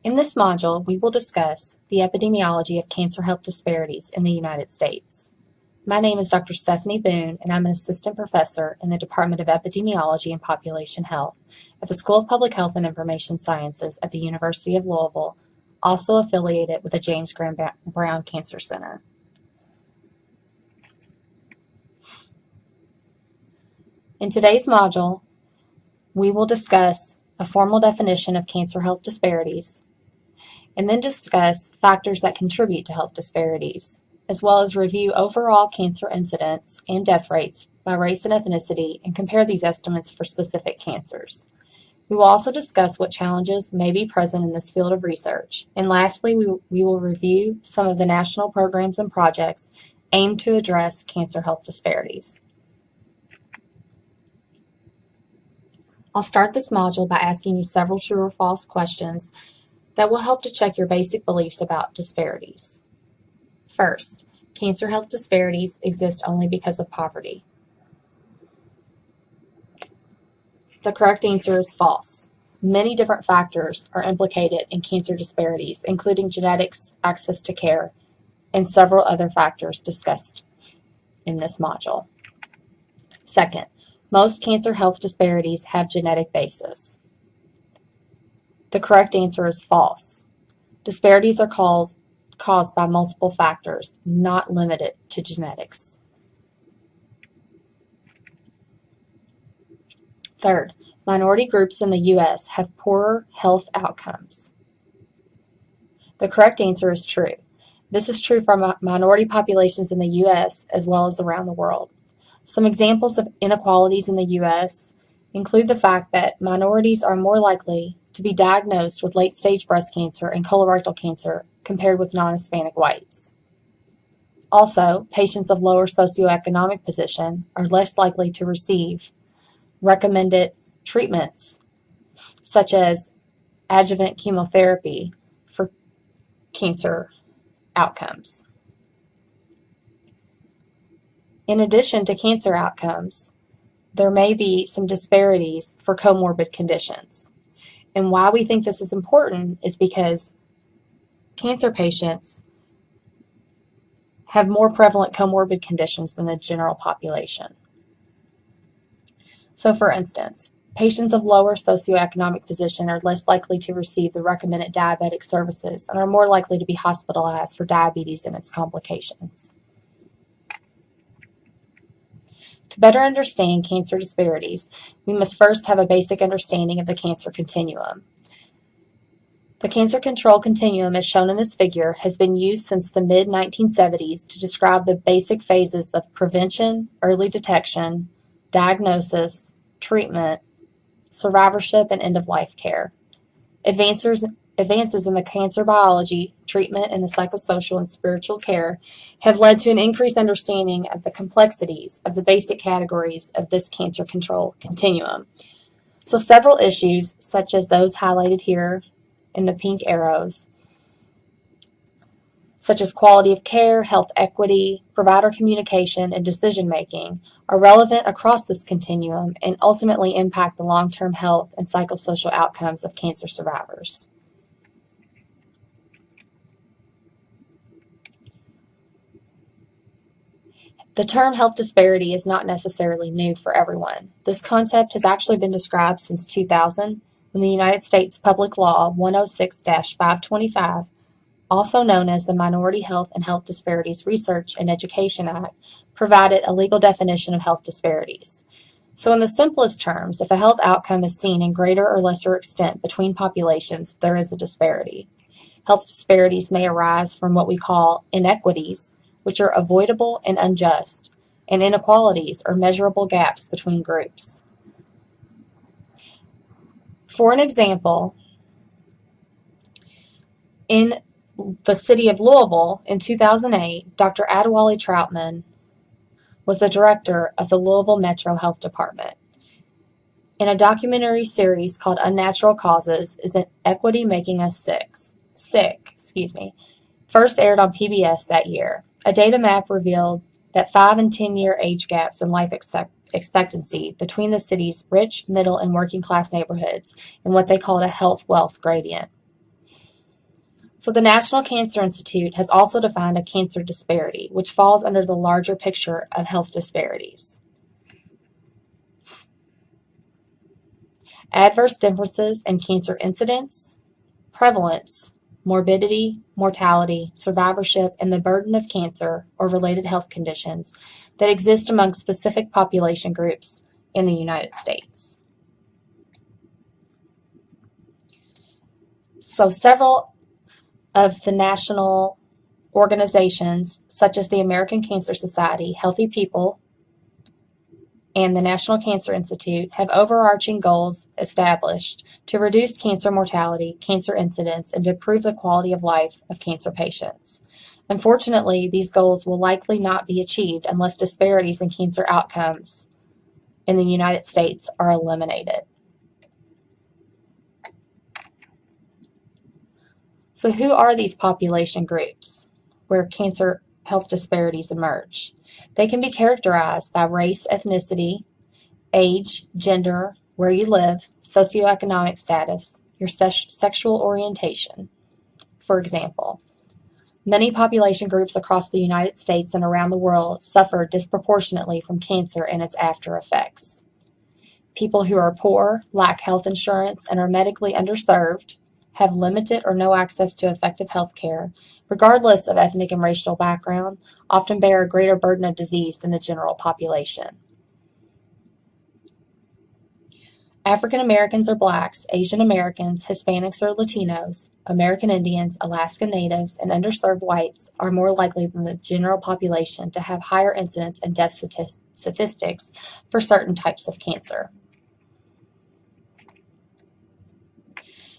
In this module, we will discuss the epidemiology of cancer health disparities in the United States. My name is Dr. Stephanie Boone, and I'm an assistant professor in the Department of Epidemiology and Population Health at the School of Public Health and Information Sciences at the University of Louisville, also affiliated with the James Graham Brown Cancer Center. In today's module, we will discuss a formal definition of cancer health disparities, and then discuss factors that contribute to health disparities, as well as review overall cancer incidence and death rates by race and ethnicity and compare these estimates for specific cancers. We will also discuss what challenges may be present in this field of research. And lastly, we will review some of the national programs and projects aimed to address cancer health disparities. I'll start this module by asking you several true or false questions that will help to check your basic beliefs about disparities. First, cancer health disparities exist only because of poverty. The correct answer is false. Many different factors are implicated in cancer disparities, including genetics, access to care, and several other factors discussed in this module. Second, most cancer health disparities have genetic basis. The correct answer is false. Disparities are caused by multiple factors, not limited to genetics. Third, minority groups in the U.S. have poorer health outcomes. The correct answer is true. This is true for minority populations in the U.S. as well as around the world. Some examples of inequalities in the U.S. include the fact that minorities are more likely to be diagnosed with late-stage breast cancer and colorectal cancer compared with non-Hispanic whites. Also, patients of lower socioeconomic position are less likely to receive recommended treatments, such as adjuvant chemotherapy for cancer outcomes. In addition to cancer outcomes, there may be some disparities for comorbid conditions. And why we think this is important is because cancer patients have more prevalent comorbid conditions than the general population. So for instance, patients of lower socioeconomic position are less likely to receive the recommended diabetic services and are more likely to be hospitalized for diabetes and its complications. To better understand cancer disparities, we must first have a basic understanding of the cancer continuum. The cancer control continuum, as shown in this figure, has been used since the mid-1970s to describe the basic phases of prevention, early detection, diagnosis, treatment, survivorship, and end-of-life care. Advances in the cancer biology, treatment, and the psychosocial and spiritual care have led to an increased understanding of the complexities of the basic categories of this cancer control continuum. So several issues, such as those highlighted here in the pink arrows, such as quality of care, health equity, provider communication, and decision-making, are relevant across this continuum and ultimately impact the long-term health and psychosocial outcomes of cancer survivors. The term health disparity is not necessarily new for everyone. This concept has actually been described since 2000 when the United States Public Law 106-525, also known as the Minority Health and Health Disparities Research and Education Act, provided a legal definition of health disparities. So in the simplest terms, if a health outcome is seen in greater or lesser extent between populations, there is a disparity. Health disparities may arise from what we call inequities, which are avoidable and unjust, and inequalities are measurable gaps between groups. For an example, in the city of Louisville in 2008, Dr. Adewale Troutman was the director of the Louisville Metro Health Department. In a documentary series called Unnatural Causes, Is Equity Making Us Sick, first aired on PBS that year. A data map revealed that 5 and 10-year age gaps in life expectancy between the city's rich, middle, and working class neighborhoods in what they called a health wealth gradient. So the National Cancer Institute has also defined a cancer disparity, which falls under the larger picture of health disparities. Adverse differences in cancer incidence, prevalence, morbidity, mortality, survivorship, and the burden of cancer or related health conditions that exist among specific population groups in the United States. So several of the national organizations, such as the American Cancer Society, Healthy People, and the National Cancer Institute, have overarching goals established to reduce cancer mortality, cancer incidence, and to improve the quality of life of cancer patients. Unfortunately, these goals will likely not be achieved unless disparities in cancer outcomes in the United States are eliminated. So who are these population groups where cancer health disparities emerge? They can be characterized by race, ethnicity, age, gender, where you live, socioeconomic status, your sexual orientation. For example, many population groups across the United States and around the world suffer disproportionately from cancer and its after effects. People who are poor, lack health insurance, and are medically underserved, have limited or no access to effective health care, regardless of ethnic and racial background, often bear a greater burden of disease than the general population. African Americans or Blacks, Asian Americans, Hispanics or Latinos, American Indians, Alaska Natives, and underserved whites are more likely than the general population to have higher incidence and death statistics for certain types of cancer.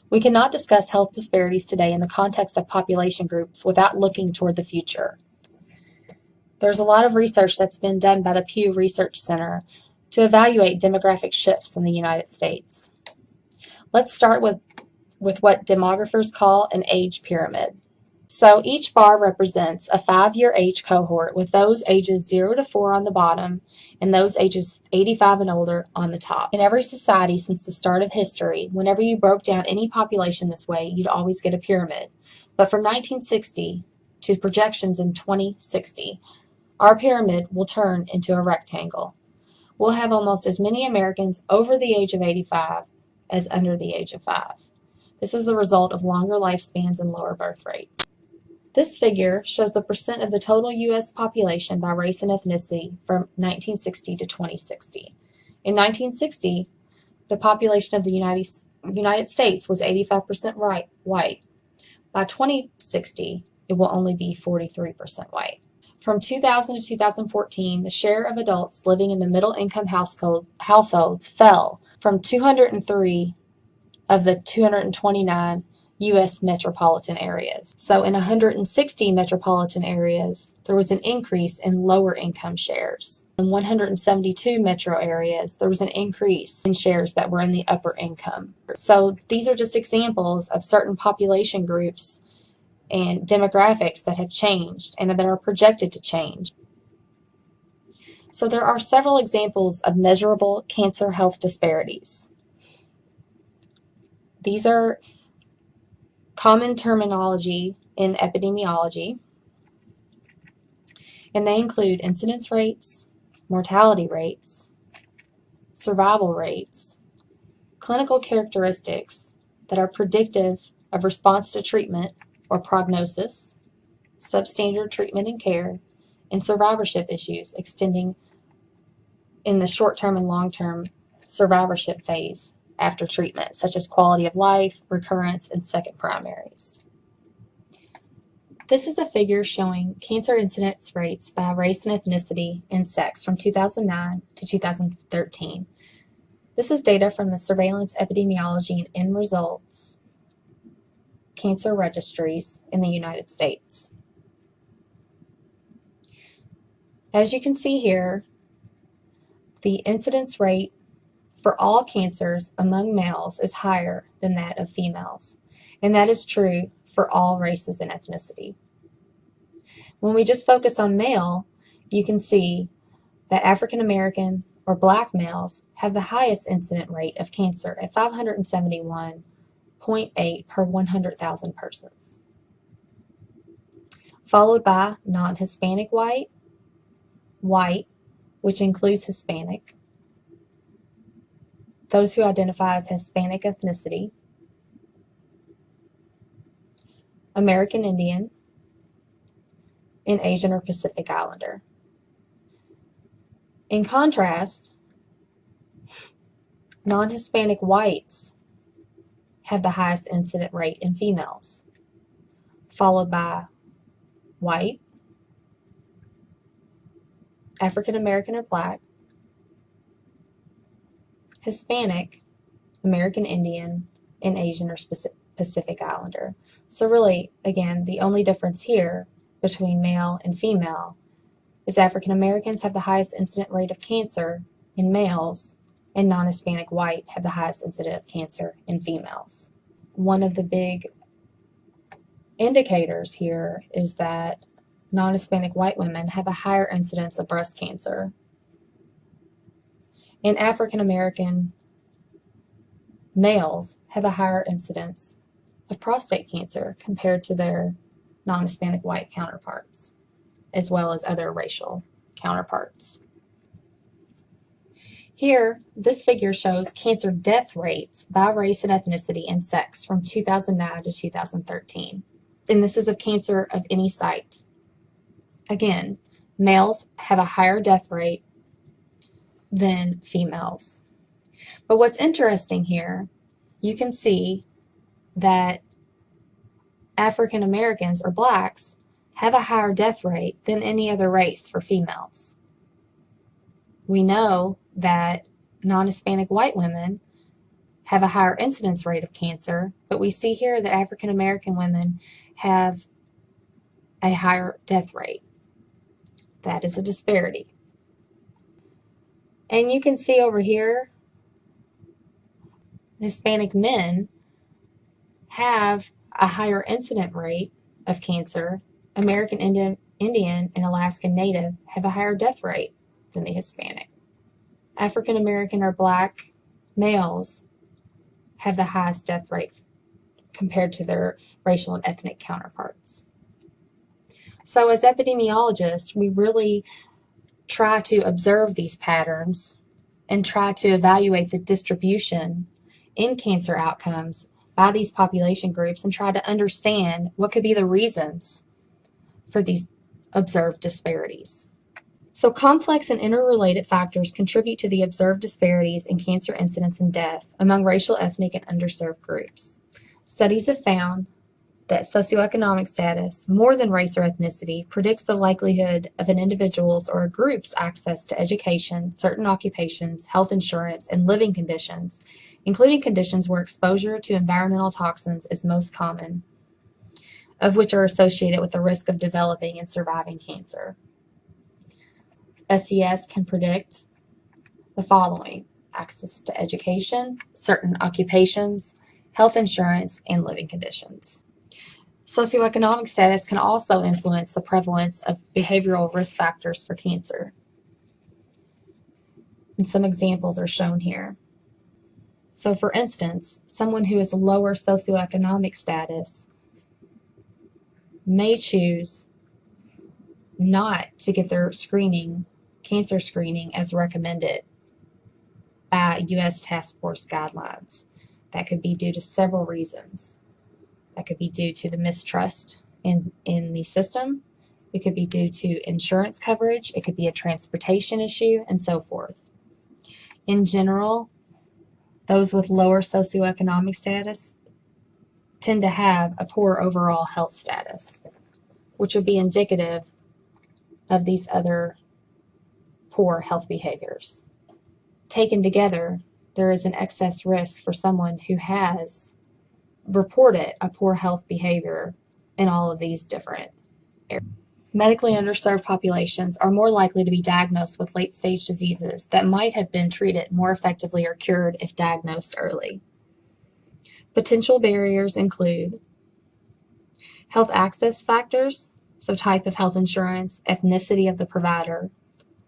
We cannot discuss health disparities today in the context of population groups without looking toward the future. There's a lot of research that's been done by the Pew Research Center to evaluate demographic shifts in the United States. Let's start with what demographers call an age pyramid. So each bar represents a 5-year age cohort with those ages 0 to 4 on the bottom and those ages 85 and older on the top. In every society since the start of history, whenever you broke down any population this way, you'd always get a pyramid. But from 1960 to projections in 2060, our pyramid will turn into a rectangle. We'll have almost as many Americans over the age of 85 as under the age of 5. This is a result of longer lifespans and lower birth rates. This figure shows the percent of the total U.S. population by race and ethnicity from 1960 to 2060. In 1960, the population of the United States was 85% white. By 2060, it will only be 43% white. From 2000 to 2014, the share of adults living in the middle-income households fell from 203 of the 229 U.S. metropolitan areas. So in 160 metropolitan areas, there was an increase in lower income shares. In 172 metro areas, there was an increase in shares that were in the upper income. So these are just examples of certain population groups and demographics that have changed and that are projected to change. So there are several examples of measurable cancer health disparities. These are common terminology in epidemiology, and they include incidence rates, mortality rates, survival rates, clinical characteristics that are predictive of response to treatment or prognosis, substandard treatment and care, and survivorship issues extending in the short-term and long-term survivorship phase after treatment, such as quality of life, recurrence, and second primaries. This is a figure showing cancer incidence rates by race and ethnicity and sex from 2009 to 2013. This is data from the Surveillance, Epidemiology, and End Results cancer registries in the United States. As you can see here, the incidence rate for all cancers among males is higher than that of females, and that is true for all races and ethnicity. When we just focus on male, you can see that African American or Black males have the highest incident rate of cancer at 571.8 per 100,000 persons. followed by non-Hispanic white, white, which includes Hispanic, those who identify as Hispanic ethnicity, American Indian, and Asian or Pacific Islander. In contrast, non-Hispanic whites have the highest incident rate in females, followed by white, African American or Black, Hispanic, American Indian, and Asian or Pacific Islander. So really, again, the only difference here between male and female is African Americans have the highest incident rate of cancer in males, and non-Hispanic white have the highest incident of cancer in females. One of the big indicators here is that non-Hispanic white women have a higher incidence of breast cancer, and African American males have a higher incidence of prostate cancer compared to their non-Hispanic white counterparts, as well as other racial counterparts. Here, this figure shows cancer death rates by race and ethnicity and sex from 2009 to 2013. And this is of cancer of any site. Again, males have a higher death rate than females. But what's interesting here, you can see that African Americans or Blacks have a higher death rate than any other race for females. We know that non-Hispanic white women have a higher incidence rate of cancer, but we see here that African American women have a higher death rate. That is a disparity. And you can see over here, Hispanic men have a higher incident rate of cancer. American Indian and Alaskan Native have a higher death rate than the Hispanic. African American or Black males have the highest death rate compared to their racial and ethnic counterparts. So as epidemiologists, we really try to observe these patterns and try to evaluate the distribution in cancer outcomes by these population groups and try to understand what could be the reasons for these observed disparities. So complex and interrelated factors contribute to the observed disparities in cancer incidence and death among racial, ethnic, and underserved groups. Studies have found that socioeconomic status, more than race or ethnicity, predicts the likelihood of an individual's or a group's access to education, certain occupations, health insurance, and living conditions, including conditions where exposure to environmental toxins is most common, of which are associated with the risk of developing and surviving cancer. SES can predict the following: access to education, certain occupations, health insurance, and living conditions. Socioeconomic status can also influence the prevalence of behavioral risk factors for cancer. And some examples are shown here. So for instance, someone who is lower socioeconomic status may choose not to get their cancer screening as recommended by U.S. Task Force guidelines. That could be due to several reasons. That could be due to the mistrust in the system. It could be due to insurance coverage. It could be a transportation issue, and so forth. In general, those with lower socioeconomic status tend to have a poor overall health status, which would be indicative of these other poor health behaviors. Taken together, there is an excess risk for someone who has reported a poor health behavior in all of these different areas. Medically underserved populations are more likely to be diagnosed with late-stage diseases that might have been treated more effectively or cured if diagnosed early. Potential barriers include health access factors, so type of health insurance, ethnicity of the provider,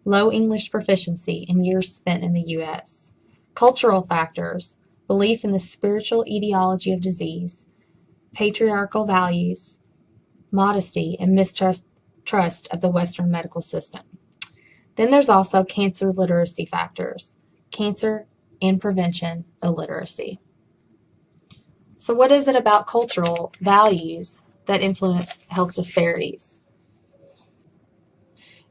low English proficiency, and years spent in the U.S. Cultural factors, belief in the spiritual etiology of disease, patriarchal values, modesty, and mistrust of the Western medical system. Then there's also cancer literacy factors, cancer and prevention illiteracy. So what is it about cultural values that influence health disparities?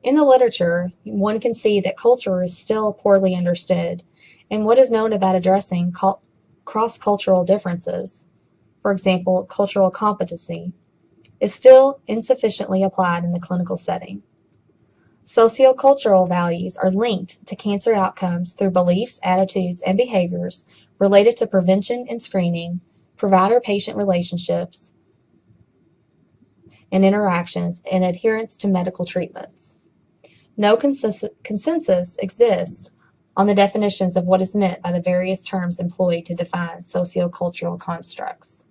In the literature, one can see that culture is still poorly understood, and what is known about addressing cross-cultural differences, for example, cultural competency, is still insufficiently applied in the clinical setting. Sociocultural values are linked to cancer outcomes through beliefs, attitudes, and behaviors related to prevention and screening, provider-patient relationships and interactions, and adherence to medical treatments. No consensus exists on the definitions of what is meant by the various terms employed to define sociocultural constructs.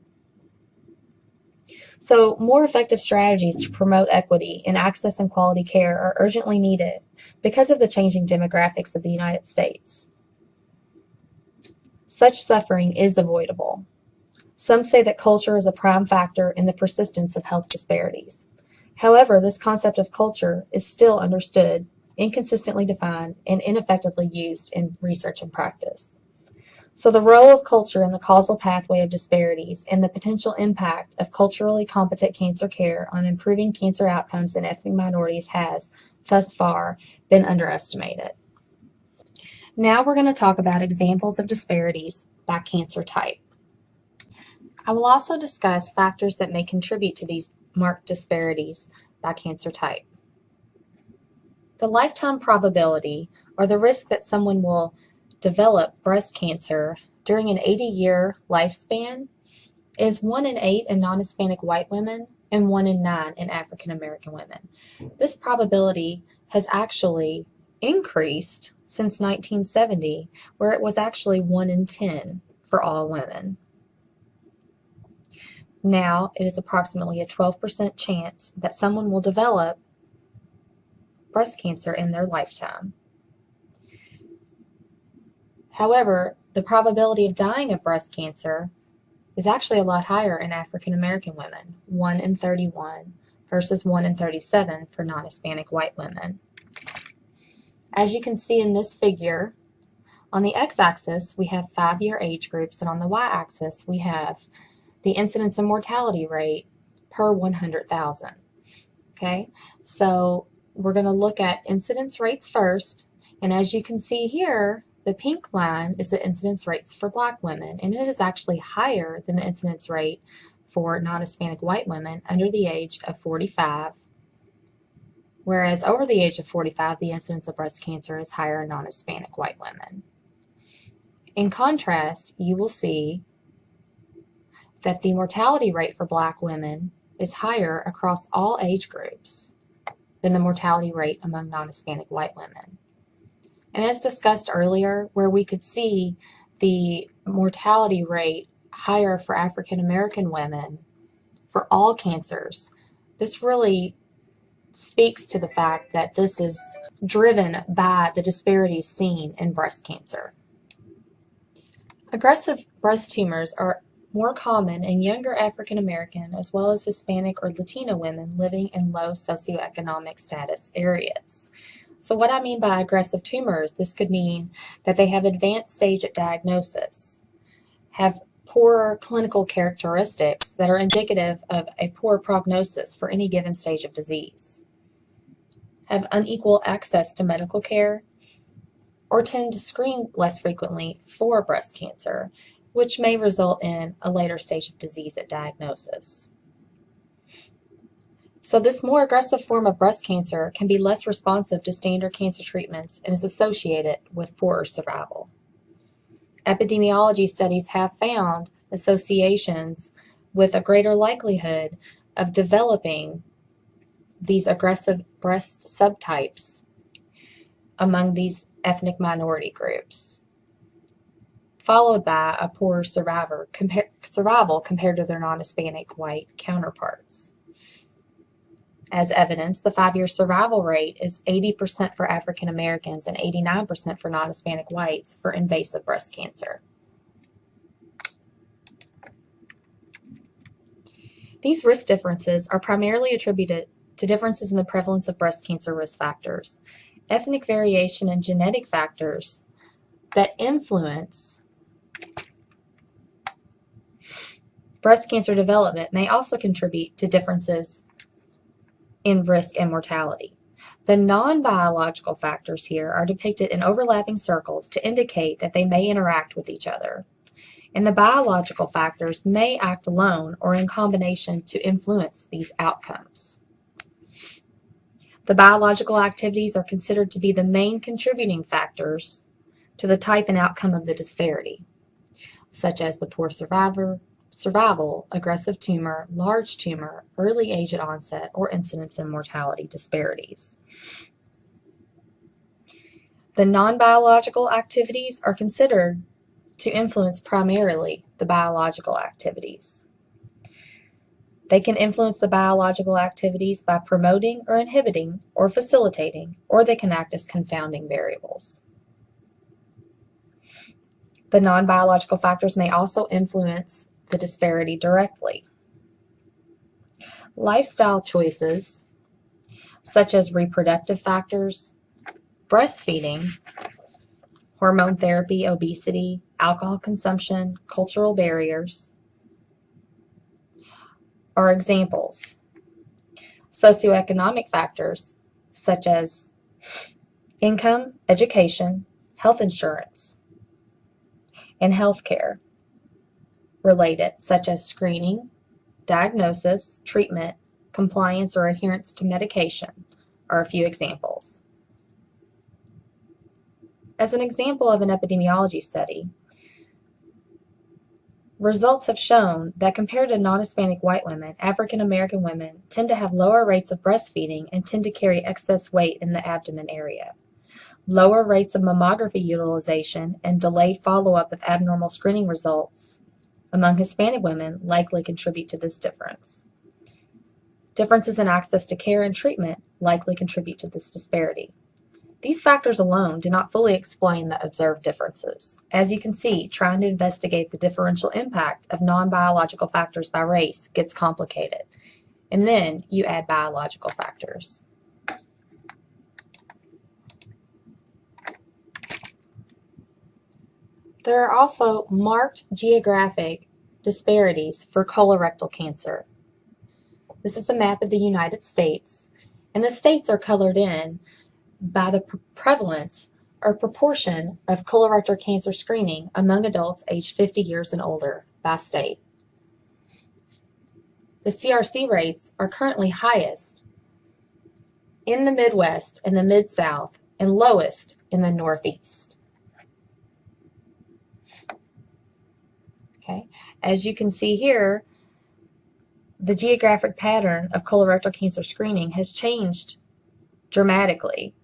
So, more effective strategies to promote equity in access and quality care are urgently needed because of the changing demographics of the United States. Such suffering is avoidable. Some say that culture is a prime factor in the persistence of health disparities. However, this concept of culture is still understood, inconsistently defined, and ineffectively used in research and practice. So the role of culture in the causal pathway of disparities and the potential impact of culturally competent cancer care on improving cancer outcomes in ethnic minorities has, thus far, been underestimated. Now we're going to talk about examples of disparities by cancer type. I will also discuss factors that may contribute to these marked disparities by cancer type. The lifetime probability, or the risk that someone will develop breast cancer during an 80-year lifespan, is 1 in 8 in non-Hispanic white women and 1 in 9 in African American women. This probability has actually increased since 1970, where it was actually 1 in 10 for all women. Now, it is approximately a 12% chance that someone will develop breast cancer in their lifetime. However, the probability of dying of breast cancer is actually a lot higher in African American women, 1 in 31 versus 1 in 37 for non-Hispanic white women. As you can see in this figure, on the x-axis we have 5-year age groups, and on the y-axis we have the incidence and mortality rate per 100,000. Okay, so we're going to look at incidence rates first, and as you can see here, the pink line is the incidence rates for Black women, and it is actually higher than the incidence rate for non-Hispanic white women under the age of 45, whereas over the age of 45, the incidence of breast cancer is higher in non-Hispanic white women. In contrast, you will see that the mortality rate for Black women is higher across all age groups than the mortality rate among non-Hispanic white women. And as discussed earlier, where we could see the mortality rate higher for African American women for all cancers, this really speaks to the fact that this is driven by the disparities seen in breast cancer. Aggressive breast tumors are more common in younger African American as well as Hispanic or Latino women living in low socioeconomic status areas. So what I mean by aggressive tumors, this could mean that they have advanced stage at diagnosis, have poorer clinical characteristics that are indicative of a poor prognosis for any given stage of disease, have unequal access to medical care, or tend to screen less frequently for breast cancer, which may result in a later stage of disease at diagnosis. So this more aggressive form of breast cancer can be less responsive to standard cancer treatments and is associated with poorer survival. Epidemiology studies have found associations with a greater likelihood of developing these aggressive breast subtypes among these ethnic minority groups, followed by a poorer survival compared to their non-Hispanic white counterparts. As evidence, the 5-year survival rate is 80% for African Americans and 89% for non-Hispanic whites for invasive breast cancer. These risk differences are primarily attributed to differences in the prevalence of breast cancer risk factors, ethnic variation, and genetic factors that influence breast cancer development may also contribute to differences in risk and mortality. The non-biological factors here are depicted in overlapping circles to indicate that they may interact with each other, and the biological factors may act alone or in combination to influence these outcomes. The biological activities are considered to be the main contributing factors to the type and outcome of the disparity, such as the poor survival, aggressive tumor, large tumor, early age at onset, or incidence and mortality disparities. The non-biological activities are considered to influence primarily the biological activities. They can influence the biological activities by promoting or inhibiting or facilitating, or they can act as confounding variables. The non-biological factors may also influence the disparity directly. Lifestyle choices, such as reproductive factors, breastfeeding, hormone therapy, obesity, alcohol consumption, cultural barriers, are examples. Socioeconomic factors, such as income, education, health insurance, and healthcare related, such as screening, diagnosis, treatment, compliance, or adherence to medication, are a few examples. As an example of an epidemiology study, results have shown that compared to non-Hispanic white women, African American women tend to have lower rates of breastfeeding and tend to carry excess weight in the abdomen area. Lower rates of mammography utilization and delayed follow-up of abnormal screening results among Hispanic women likely contribute to this difference. Differences in access to care and treatment likely contribute to this disparity. These factors alone do not fully explain the observed differences. As you can see, trying to investigate the differential impact of non-biological factors by race gets complicated, and then you add biological factors. There are also marked geographic disparities for colorectal cancer. This is a map of the United States, and the states are colored in by the prevalence or proportion of colorectal cancer screening among adults aged 50 years and older by state. The CRC rates are currently highest in the Midwest and the Mid-South and lowest in the Northeast. Okay. As you can see here, the geographic pattern of colorectal cancer screening has changed dramatically.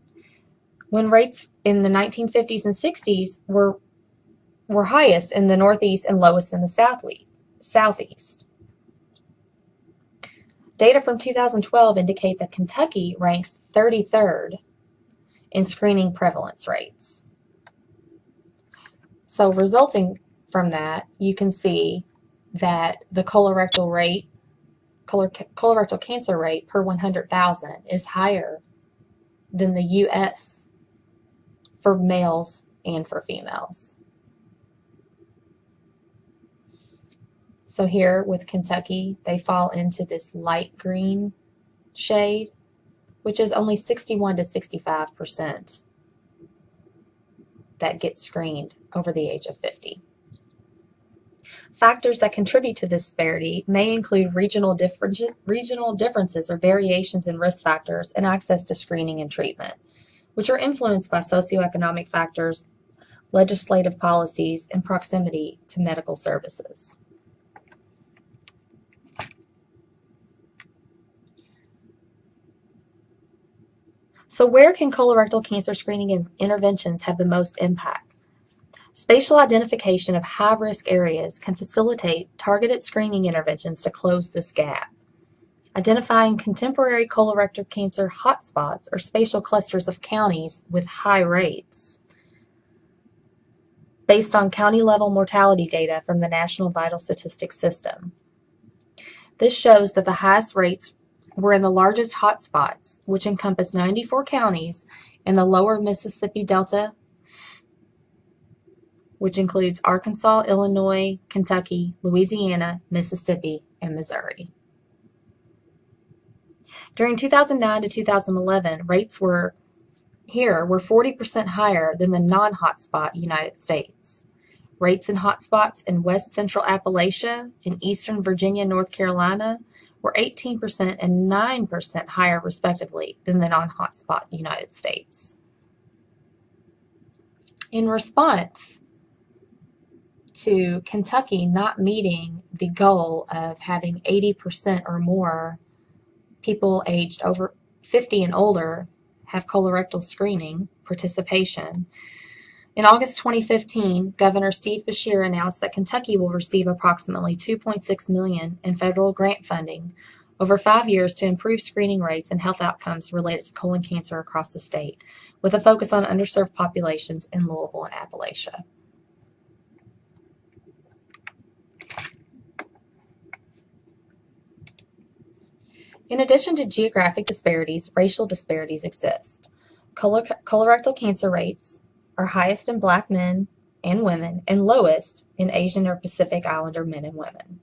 When rates in the 1950s and 60s were highest in the Northeast and lowest in the Southeast. Data from 2012 indicate that Kentucky ranks 33rd in screening prevalence rates. So resulting from that, you can see that the colorectal cancer rate per 100,000 is higher than the U.S. for males and for females. So here with Kentucky, they fall into this light green shade, which is only 61 to 65% that get screened over the age of 50. Factors that contribute to this disparity may include regional differences or variations in risk factors and access to screening and treatment, which are influenced by socioeconomic factors, legislative policies, and proximity to medical services. So where can colorectal cancer screening interventions have the most impact? Spatial identification of high-risk areas can facilitate targeted screening interventions to close this gap. Identifying contemporary colorectal cancer hotspots or spatial clusters of counties with high rates based on county-level mortality data from the National Vital Statistics System. This shows that the highest rates were in the largest hotspots, which encompass 94 counties in the lower Mississippi Delta, which includes Arkansas, Illinois, Kentucky, Louisiana, Mississippi, and Missouri. During 2009 to 2011, rates were 40% higher than the non-hotspot United States. Rates in hotspots in West Central Appalachia and Eastern Virginia, North Carolina were 18% and 9% higher respectively than the non-hotspot United States. In response to Kentucky not meeting the goal of having 80% or more people aged over 50 and older have colorectal screening participation, in August 2015, Governor Steve Beshear announced that Kentucky will receive approximately $2.6 million in federal grant funding over 5 years to improve screening rates and health outcomes related to colon cancer across the state, with a focus on underserved populations in Louisville and Appalachia. In addition to geographic disparities, racial disparities exist. Colorectal cancer rates are highest in Black men and women and lowest in Asian or Pacific Islander men and women.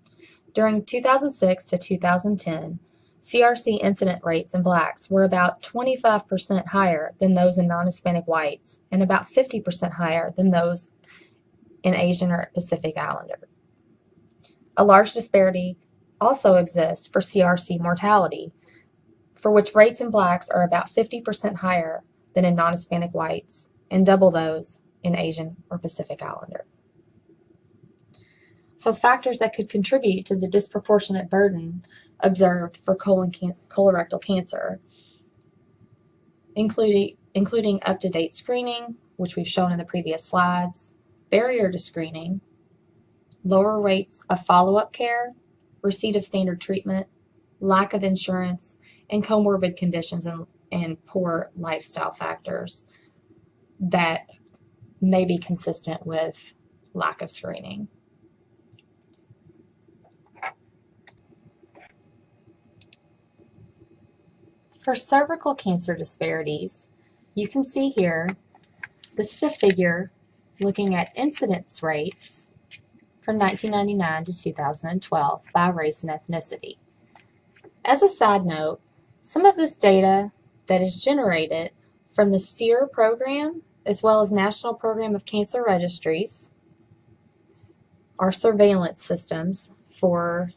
During 2006 to 2010, CRC incident rates in Blacks were about 25% higher than those in non-Hispanic whites and about 50% higher than those in Asian or Pacific Islander. A large disparity also exists for CRC mortality, for which rates in Blacks are about 50% higher than in non-Hispanic whites and double those in Asian or Pacific Islander. So factors that could contribute to the disproportionate burden observed for colorectal cancer, including up-to-date screening, which we've shown in the previous slides, barrier to screening, lower rates of follow-up care, receipt of standard treatment, lack of insurance, and comorbid conditions and poor lifestyle factors that may be consistent with lack of screening. For cervical cancer disparities, you can see here, this is a figure looking at incidence rates from 1999 to 2012 by race and ethnicity. As a side note, some of this data that is generated from the SEER program as well as National Program of Cancer Registries, our surveillance systems for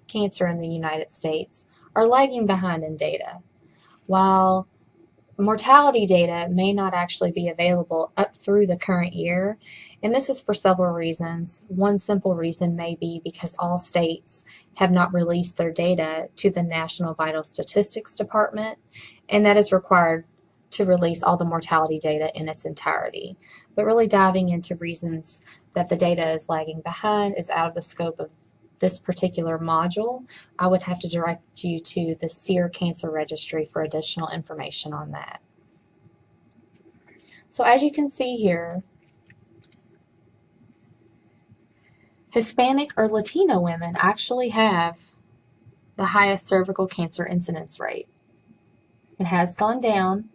cancer in the United States, are lagging behind in data. While mortality data may not actually be available up through the current year, and this is for several reasons. One simple reason may be because all states have not released their data to the National Vital Statistics Department, and that is required to release all the mortality data in its entirety. But really diving into reasons that the data is lagging behind is out of the scope of this particular module. I would have to direct you to the SEER Cancer Registry for additional information on that. So as you can see here, Hispanic or Latino women actually have the highest cervical cancer incidence rate. It has gone down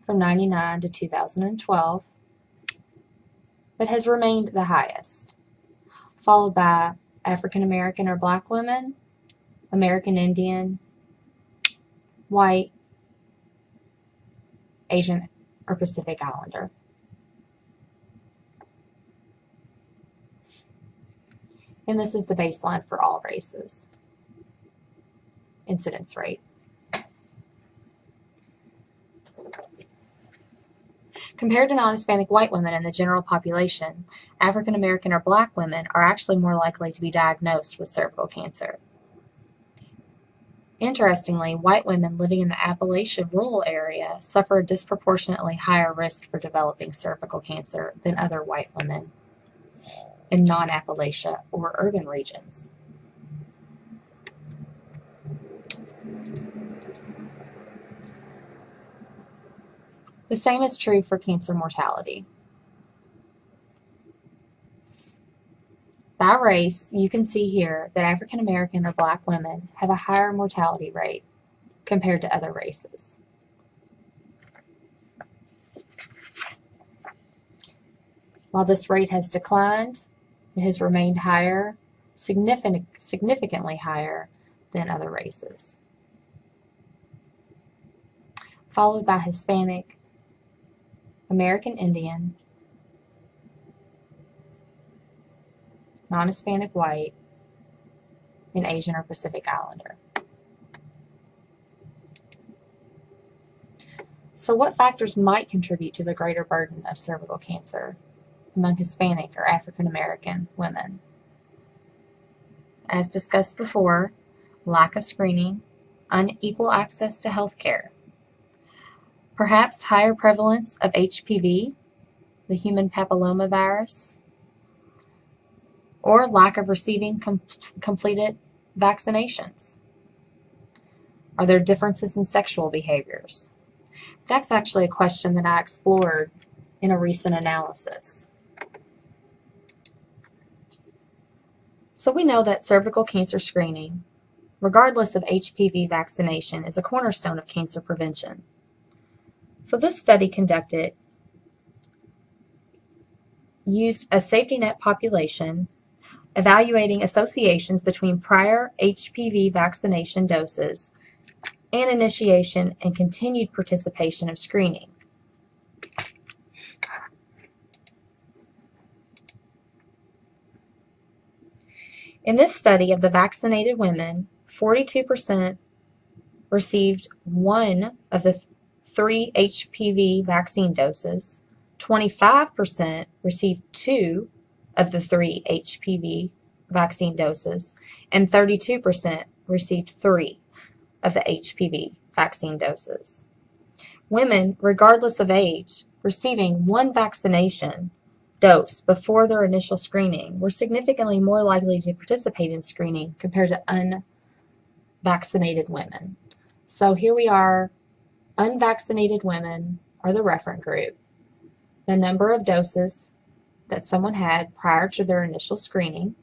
from 1999 to 2012, but has remained the highest, followed by African American or Black women, American Indian, white, Asian or Pacific Islander. And this is the baseline for all races. Incidence rate. Compared to non-Hispanic white women in the general population, African American or Black women are actually more likely to be diagnosed with cervical cancer. Interestingly, white women living in the Appalachian rural area suffer a disproportionately higher risk for developing cervical cancer than other white women in non-Appalachia or urban regions. The same is true for cancer mortality. The By race, you can see here that African American or Black women have a higher mortality rate compared to other races. While this rate has declined, it has remained higher, significantly higher than other races. Followed by Hispanic, American Indian, non-Hispanic white, and Asian or Pacific Islander. So what factors might contribute to the greater burden of cervical cancer among Hispanic or African American women? As discussed before, lack of screening, unequal access to health care, perhaps higher prevalence of HPV, the human papillomavirus, or lack of receiving completed vaccinations. Are there differences in sexual behaviors? That's actually a question that I explored in a recent analysis. So we know that cervical cancer screening, regardless of HPV vaccination, is a cornerstone of cancer prevention. So this study conducted used a safety net population evaluating associations between prior HPV vaccination doses and initiation and continued participation of screening. In this study of the vaccinated women, 42% received one of the 3 HPV vaccine doses, 25% received 2 of the 3 HPV vaccine doses, and 32% received 3 of the HPV vaccine doses. Women, regardless of age, receiving one vaccination dose before their initial screening were significantly more likely to participate in screening compared to unvaccinated women. So here we are, unvaccinated women are the reference group. The number of doses that someone had prior to their initial screening,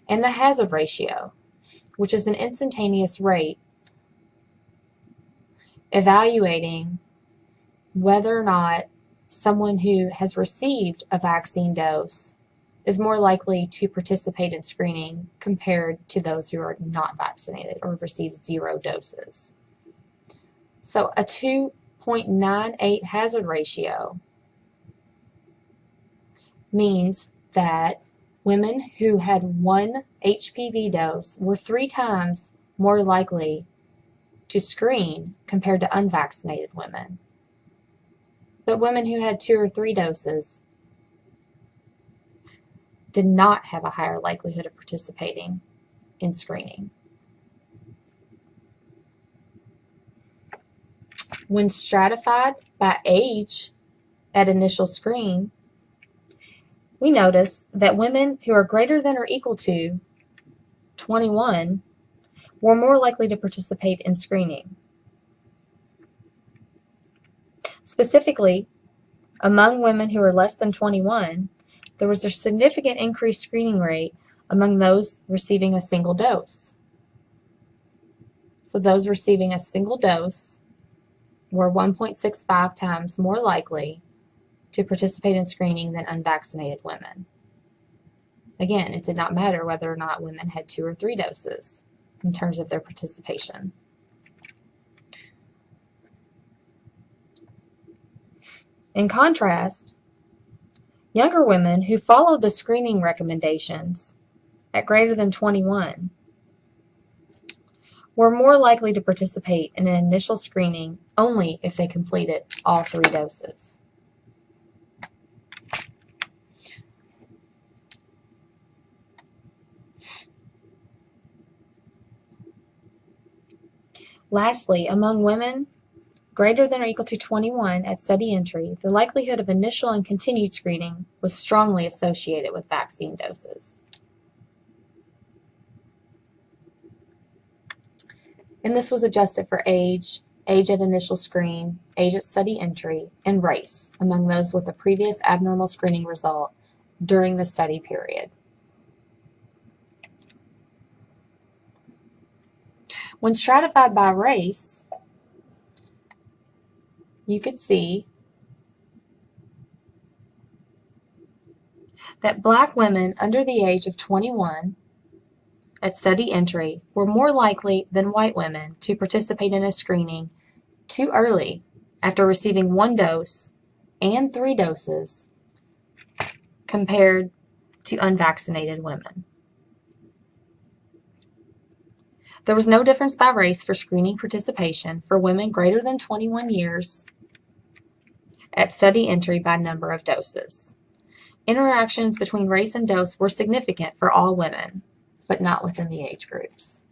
and the hazard ratio, which is an instantaneous rate evaluating whether or not someone who has received a vaccine dose is more likely to participate in screening compared to those who are not vaccinated or have received 0 doses. So a 2.98 hazard ratio means that women who had 1 HPV dose were 3 times more likely to screen compared to unvaccinated women. But women who had 2 or 3 doses did not have a higher likelihood of participating in screening. When stratified by age at initial screen, we notice that women who are greater than or equal to 21 were more likely to participate in screening. Specifically, among women who are less than 21, there was a significant increased screening rate among those receiving a single dose. So those receiving a single dose were 1.65 times more likely to participate in screening than unvaccinated women. Again, it did not matter whether or not women had 2 or 3 doses in terms of their participation. In contrast, younger women who followed the screening recommendations at greater than 21 were more likely to participate in an initial screening only if they completed all 3 doses. Lastly, among women greater than or equal to 21 at study entry, the likelihood of initial and continued screening was strongly associated with vaccine doses. And this was adjusted for age, age at initial screen, age at study entry, and race among those with a previous abnormal screening result during the study period. When stratified by race, you could see that Black women under the age of 21 at study entry were more likely than white women to participate in a screening too early after receiving 1 dose and 3 doses compared to unvaccinated women. There was no difference by race for screening participation for women greater than 21 years at study entry by number of doses. Interactions between race and dose were significant for all women, but not within the age groups.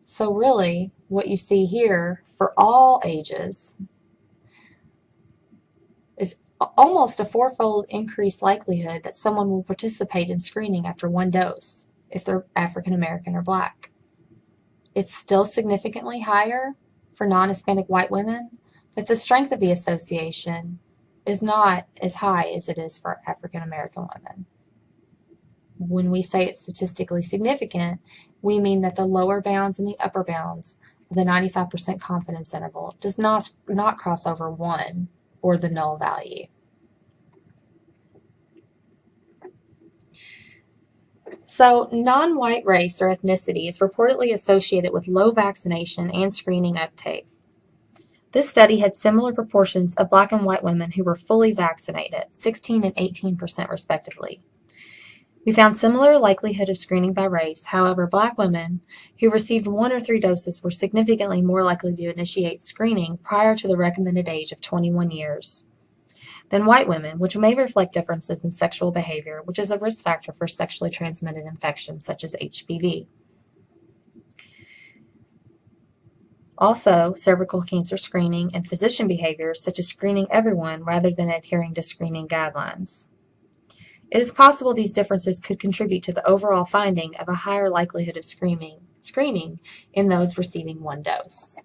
So really, what you see here for all ages is almost a 4-fold increased likelihood that someone will participate in screening after 1 dose if they're African American or Black. It's still significantly higher for non-Hispanic white women, but the strength of the association is not as high as it is for African American women. When we say it's statistically significant, we mean that the lower bounds and the upper bounds of the 95% confidence interval does not cross over 1 or the null value. So, non-white race or ethnicity is reportedly associated with low vaccination and screening uptake. This study had similar proportions of Black and white women who were fully vaccinated, 16 and 18% respectively. We found similar likelihood of screening by race. However, Black women who received 1 or 3 doses were significantly more likely to initiate screening prior to the recommended age of 21 years than white women, which may reflect differences in sexual behavior, which is a risk factor for sexually transmitted infections such as HPV. Also, cervical cancer screening and physician behaviors such as screening everyone rather than adhering to screening guidelines. It is possible these differences could contribute to the overall finding of a higher likelihood of screening in those receiving 1 dose.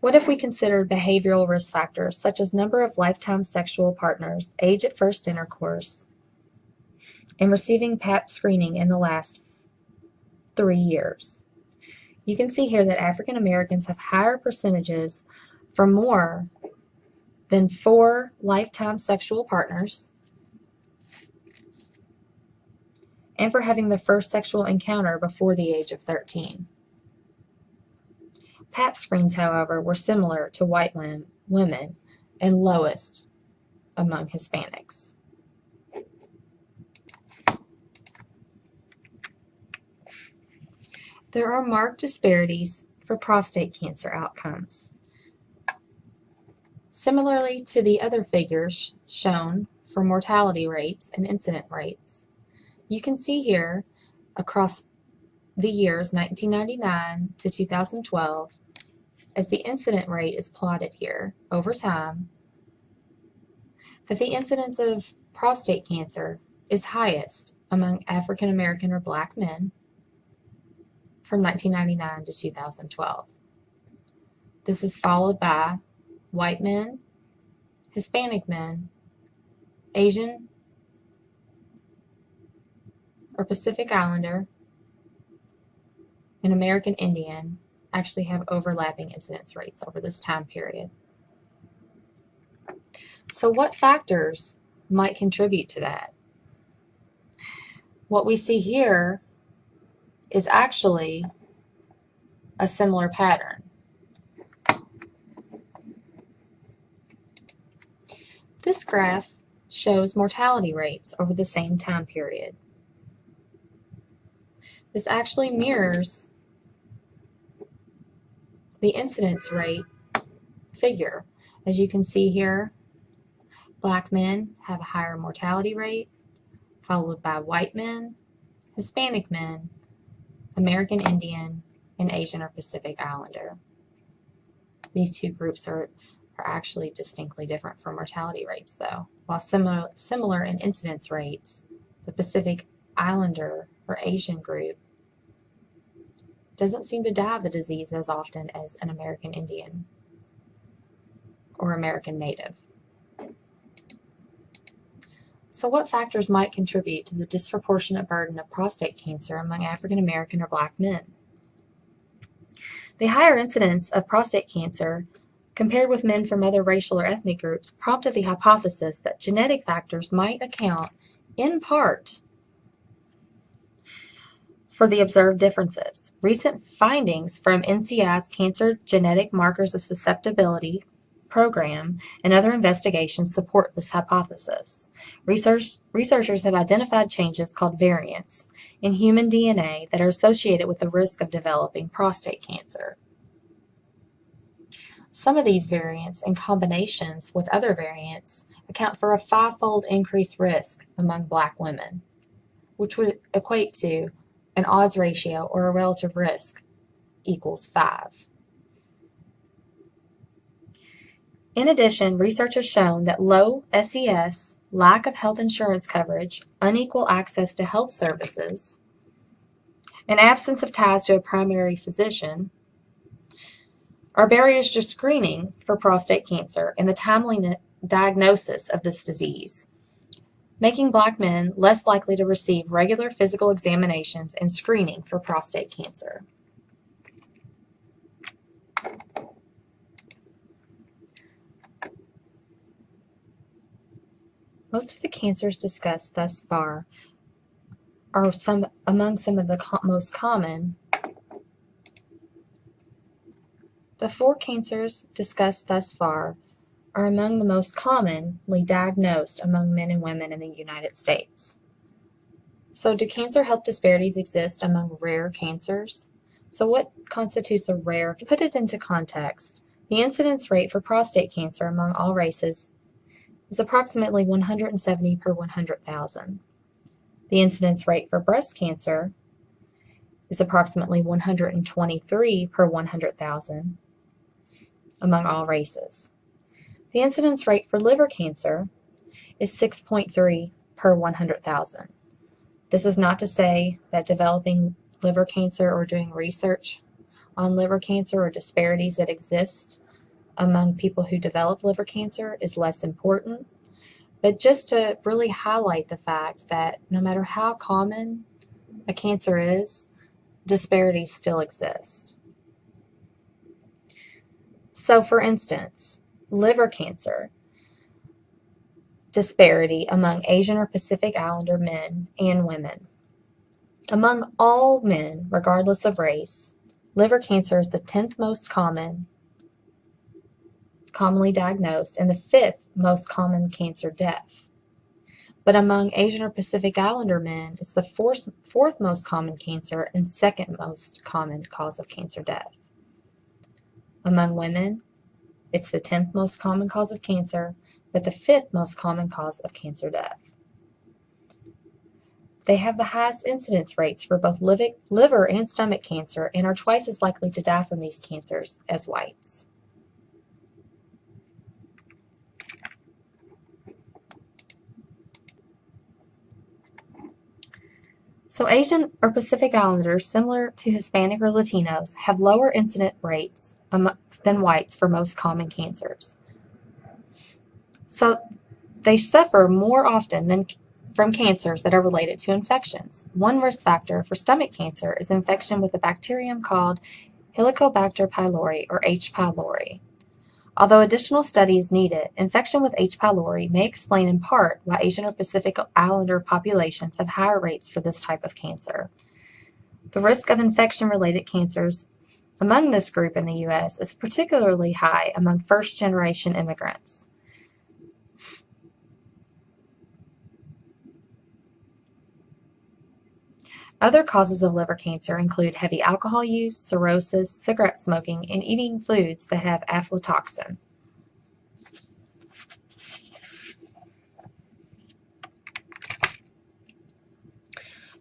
What if we considered behavioral risk factors such as number of lifetime sexual partners, age at first intercourse, and receiving PAP screening in the last 3 years? You can see here that African Americans have higher percentages for more than 4 lifetime sexual partners and for having the first sexual encounter before the age of 13. PAP screens, however, were similar to white women and lowest among Hispanics. There are marked disparities for prostate cancer outcomes. Similarly to the other figures shown for mortality rates and incident rates, you can see here across the years 1999 to 2012, as the incident rate is plotted here over time, that the incidence of prostate cancer is highest among African American or Black men from 1999 to 2012. This is followed by white men, Hispanic men, Asian or Pacific Islander, and American Indian actually have overlapping incidence rates over this time period. So what factors might contribute to that? What we see here is actually a similar pattern. This graph shows mortality rates over the same time period. This actually mirrors the incidence rate figure. As you can see here, Black men have a higher mortality rate, followed by white men, Hispanic men, American Indian, and Asian or Pacific Islander. These 2 groups are actually distinctly different for mortality rates, though. While similar in incidence rates, the Pacific Islander or Asian group doesn't seem to die of the disease as often as an American Indian or American Native. So what factors might contribute to the disproportionate burden of prostate cancer among African American or Black men? The higher incidence of prostate cancer compared with men from other racial or ethnic groups prompted the hypothesis that genetic factors might account, in part, for the observed differences. Recent findings from NCI's Cancer Genetic Markers of Susceptibility program and other investigations support this hypothesis. Researchers have identified changes called variants in human DNA that are associated with the risk of developing prostate cancer. Some of these variants, in combinations with other variants, account for a 5-fold increased risk among Black women, which would equate to an odds ratio or a relative risk equals 5. In addition, research has shown that low SES, lack of health insurance coverage, unequal access to health services, and absence of ties to a primary physician are barriers to screening for prostate cancer and the timely diagnosis of this disease, making Black men less likely to receive regular physical examinations and screening for prostate cancer. Most of the cancers discussed thus far are among some of the most common. The 4 cancers discussed thus far are among the most commonly diagnosed among men and women in the United States. So do cancer health disparities exist among rare cancers? So what constitutes a rare? To put it into context, the incidence rate for prostate cancer among all races is approximately 170 per 100,000. The incidence rate for breast cancer is approximately 123 per 100,000 among all races. The incidence rate for liver cancer is 6.3 per 100,000. This is not to say that developing liver cancer or doing research on liver cancer or disparities that exist among people who develop liver cancer is less important, but just to really highlight the fact that no matter how common a cancer is, disparities still exist. So for instance, liver cancer disparity among Asian or Pacific Islander men and women. Among all men, regardless of race, liver cancer is the 10th most commonly diagnosed and the 5th most common cancer death. But among Asian or Pacific Islander men, it's the fourth most common cancer and 2nd most common cause of cancer death. Among women, it's the 10th most common cause of cancer, but the 5th most common cause of cancer death. They have the highest incidence rates for both liver and stomach cancer and are twice as likely to die from these cancers as whites. So Asian or Pacific Islanders, similar to Hispanic or Latinos, have lower incident rates than whites for most common cancers. So they suffer more often from cancers that are related to infections. One risk factor for stomach cancer is infection with a bacterium called Helicobacter pylori or H. pylori. Although additional study is needed, infection with H. pylori may explain in part why Asian or Pacific Islander populations have higher rates for this type of cancer. The risk of infection-related cancers among this group in the U.S. is particularly high among first-generation immigrants. Other causes of liver cancer include heavy alcohol use, cirrhosis, cigarette smoking, and eating foods that have aflatoxin.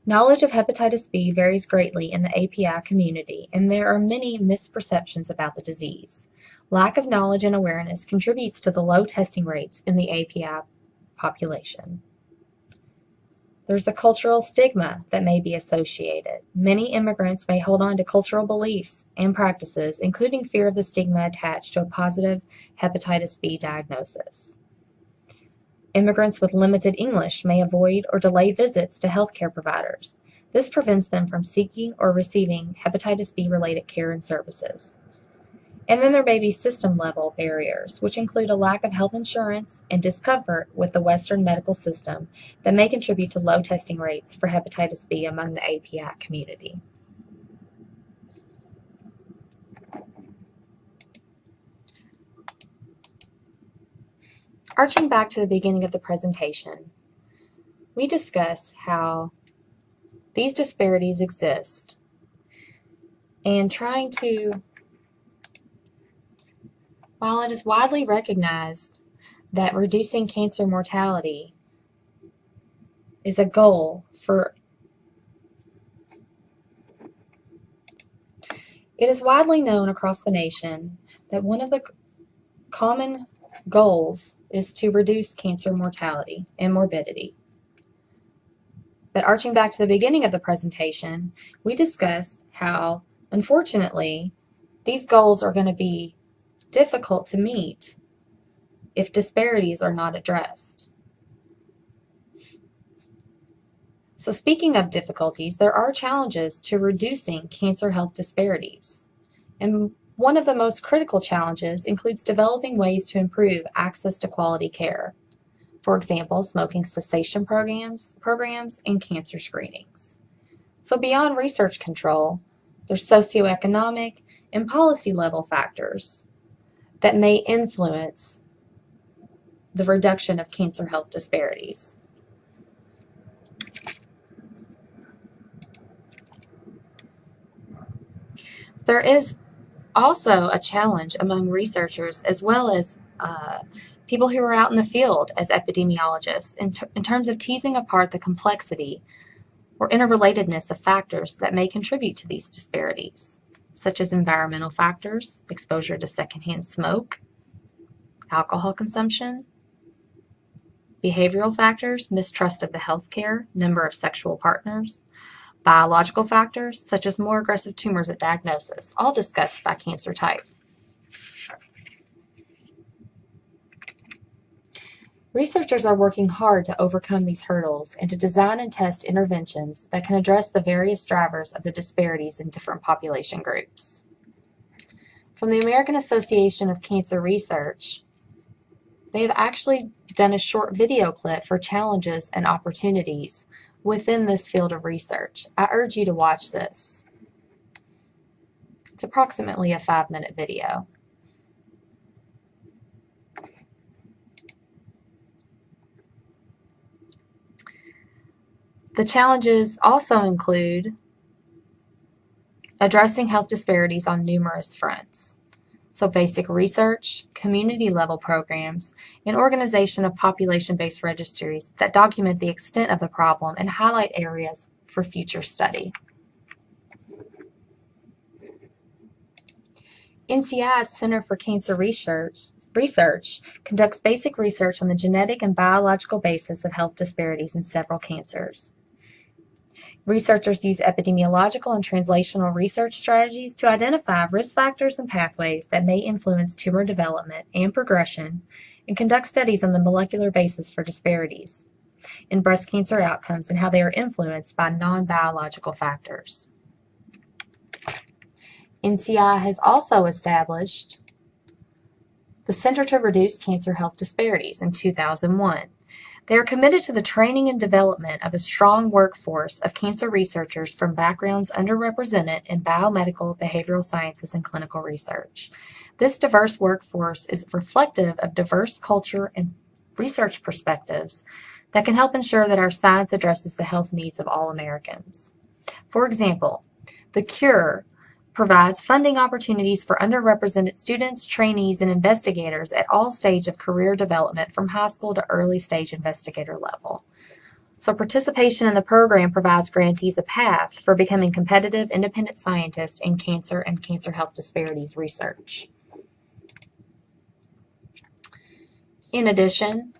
Knowledge of hepatitis B varies greatly in the API community, and there are many misperceptions about the disease. Lack of knowledge and awareness contributes to the low testing rates in the API population. There's a cultural stigma that may be associated. Many immigrants may hold on to cultural beliefs and practices, including fear of the stigma attached to a positive hepatitis B diagnosis. Immigrants with limited English may avoid or delay visits to healthcare providers. This prevents them from seeking or receiving hepatitis B-related care and services. And then there may be system-level barriers, which include a lack of health insurance and discomfort with the Western medical system that may contribute to low testing rates for hepatitis B among the API community. Arching back to the beginning of the presentation, we discuss how these disparities exist and trying to, while it is widely recognized that reducing cancer mortality is a goal for, it is widely known across the nation that one of the common goals is to reduce cancer mortality and morbidity. But arching back to the beginning of the presentation, we discussed how, unfortunately, these goals are going to be difficult to meet if disparities are not addressed. So speaking of difficulties, there are challenges to reducing cancer health disparities. And one of the most critical challenges includes developing ways to improve access to quality care. For example, smoking cessation programs, and cancer screenings. So beyond research control, there's socioeconomic and policy level factors that may influence the reduction of cancer health disparities. There is also a challenge among researchers as well as people who are out in the field as epidemiologists in terms of teasing apart the complexity or interrelatedness of factors that may contribute to these disparities, such as environmental factors, exposure to secondhand smoke, alcohol consumption, behavioral factors, mistrust of the healthcare, number of sexual partners, biological factors, such as more aggressive tumors at diagnosis, all discussed by cancer type. Researchers are working hard to overcome these hurdles and to design and test interventions that can address the various drivers of the disparities in different population groups. From the American Association of Cancer Research, they have actually done a short video clip for challenges and opportunities within this field of research. I urge you to watch this. It's approximately a 5-minute video. The challenges also include addressing health disparities on numerous fronts. So basic research, community-level programs, and organization of population-based registries that document the extent of the problem and highlight areas for future study. NCI's Center for Cancer Research conducts basic research on the genetic and biological basis of health disparities in several cancers. Researchers use epidemiological and translational research strategies to identify risk factors and pathways that may influence tumor development and progression, and conduct studies on the molecular basis for disparities in breast cancer outcomes and how they are influenced by non-biological factors. NCI has also established the Center to Reduce Cancer Health Disparities in 2001. They are committed to the training and development of a strong workforce of cancer researchers from backgrounds underrepresented in biomedical, behavioral sciences, and clinical research. This diverse workforce is reflective of diverse culture and research perspectives that can help ensure that our science addresses the health needs of all Americans. For example, the CURE provides funding opportunities for underrepresented students, trainees, and investigators at all stages of career development from high school to early stage investigator level. So participation in the program provides grantees a path for becoming competitive independent scientists in cancer and cancer health disparities research. In addition,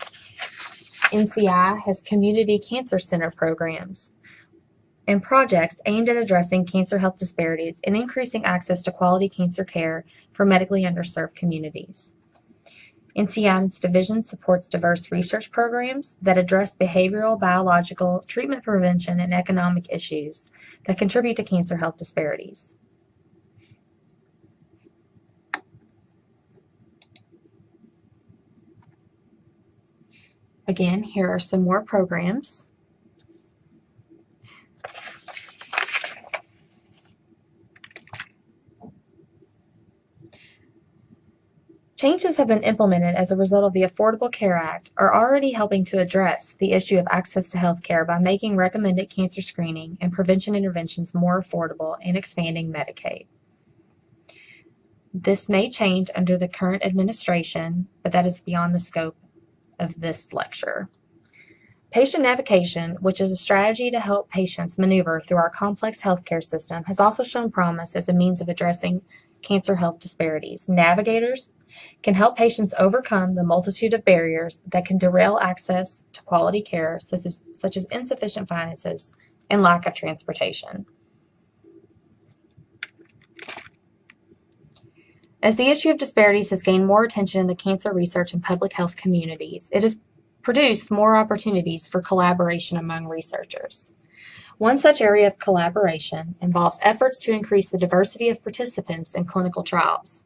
NCI has community cancer center programs and projects aimed at addressing cancer health disparities and increasing access to quality cancer care for medically underserved communities. NCI and its division supports diverse research programs that address behavioral, biological, treatment prevention, and economic issues that contribute to cancer health disparities. Again, here are some more programs. Changes have been implemented as a result of the Affordable Care Act are already helping to address the issue of access to health care by making recommended cancer screening and prevention interventions more affordable and expanding Medicaid. This may change under the current administration, but that is beyond the scope of this lecture. Patient navigation, which is a strategy to help patients maneuver through our complex healthcare system, has also shown promise as a means of addressing cancer health disparities. Navigators can help patients overcome the multitude of barriers that can derail access to quality care, such as insufficient finances and lack of transportation. As the issue of disparities has gained more attention in the cancer research and public health communities, it has produced more opportunities for collaboration among researchers. One such area of collaboration involves efforts to increase the diversity of participants in clinical trials,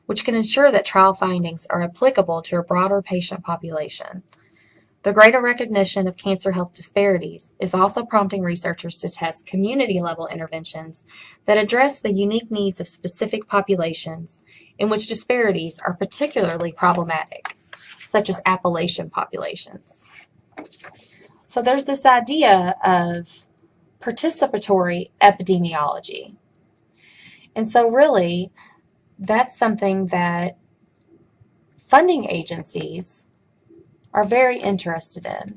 which can ensure that trial findings are applicable to a broader patient population. The greater recognition of cancer health disparities is also prompting researchers to test community-level interventions that address the unique needs of specific populations in which disparities are particularly problematic, such as Appalachian populations. So there's this idea of participatory epidemiology. And so really, that's something that funding agencies are very interested in.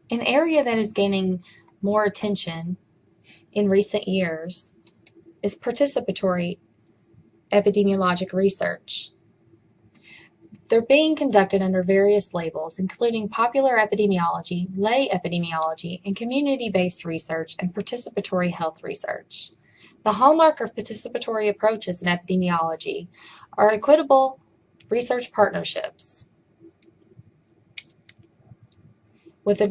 An area that is gaining more attention in recent years is participatory epidemiologic research. They're being conducted under various labels, including popular epidemiology, lay epidemiology, and community-based research and participatory health research. The hallmark of participatory approaches in epidemiology are equitable research partnerships with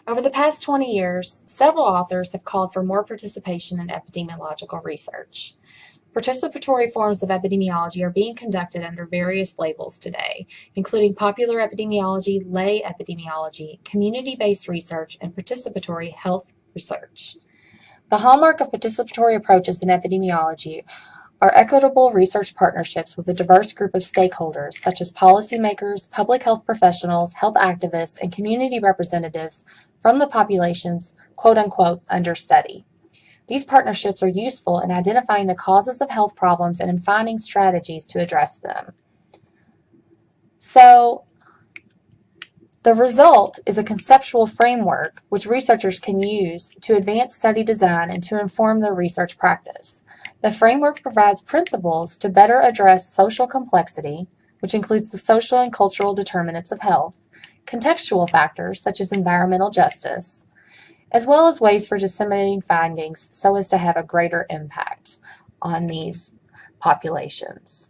Over the past 20 years, several authors have called for more participation in epidemiological research. Participatory forms of epidemiology are being conducted under various labels today, including popular epidemiology, lay epidemiology, community-based research, and participatory health research. The hallmark of participatory approaches in epidemiology are equitable research partnerships with a diverse group of stakeholders, such as policymakers, public health professionals, health activists, and community representatives from the populations, quote-unquote, under study. These partnerships are useful in identifying the causes of health problems and in finding strategies to address them. So, the result is a conceptual framework which researchers can use to advance study design and to inform their research practice. The framework provides principles to better address social complexity, which includes the social and cultural determinants of health, contextual factors such as environmental justice, as well as ways for disseminating findings so as to have a greater impact on these populations.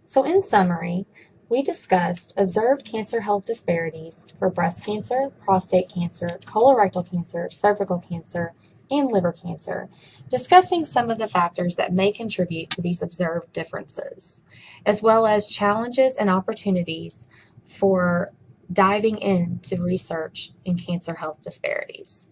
So in summary, we discussed observed cancer health disparities for breast cancer, prostate cancer, colorectal cancer, cervical cancer, and liver cancer, discussing some of the factors that may contribute to these observed differences, as well as challenges and opportunities for diving into research in cancer health disparities.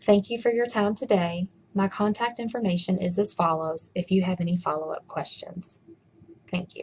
Thank you for your time today. My contact information is as follows if you have any follow-up questions. Thank you.